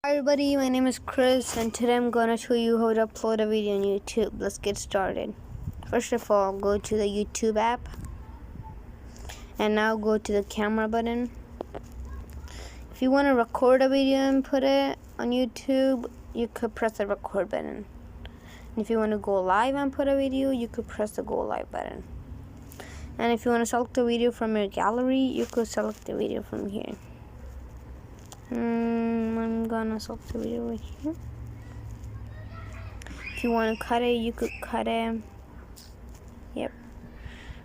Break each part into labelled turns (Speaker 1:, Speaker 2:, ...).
Speaker 1: Hi everybody, my name is Chris and today I'm gonna show you how to upload a video on YouTube. Let's get started. First of all, go to the YouTube app and now go to the camera button. If you want to record a video and put it on YouTube, you could press the record button. And if you want to go live and put a video, you could press the go live button. And if you want to select the video from your gallery, you could select the video from here. I'm gonna select the video right here. If you want to cut it, you could cut it. Yep,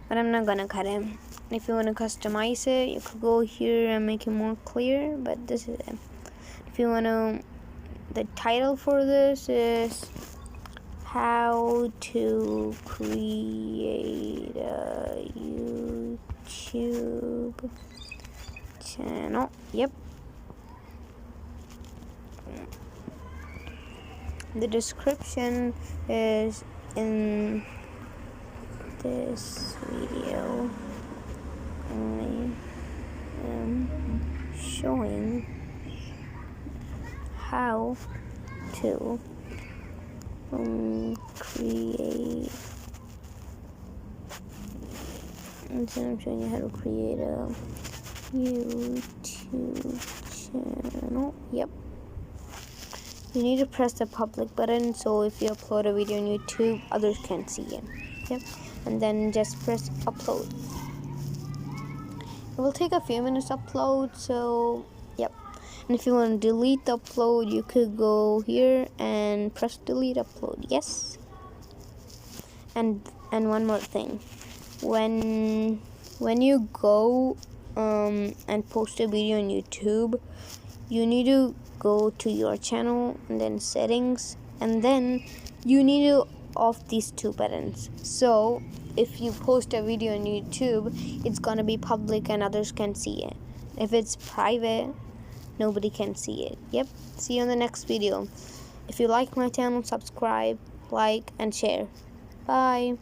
Speaker 1: but I'm not gonna cut it. If you want to customize it, you could go here and make it more clear, but this is it. If you want to, the title for this is how to create a YouTube channel. Yep. The description is in this video. I am showing how to create. And so I'm showing you how to create a YouTube channel. Yep. You need to press the public button, so if you upload a video on YouTube, others can see it. Yep. And then just press upload. It will take a few minutes to upload, so yep. And if you want to delete the upload, you could go here and press delete upload. Yes. And one more thing. When you go and post a video on YouTube, you need to go to your channel and then settings, and then you need to off these two buttons. So if you post a video on YouTube, it's gonna be public and others can see it. If it's private, nobody can see it. Yep. See you on the next video. If you like my channel, subscribe, like, and share. Bye.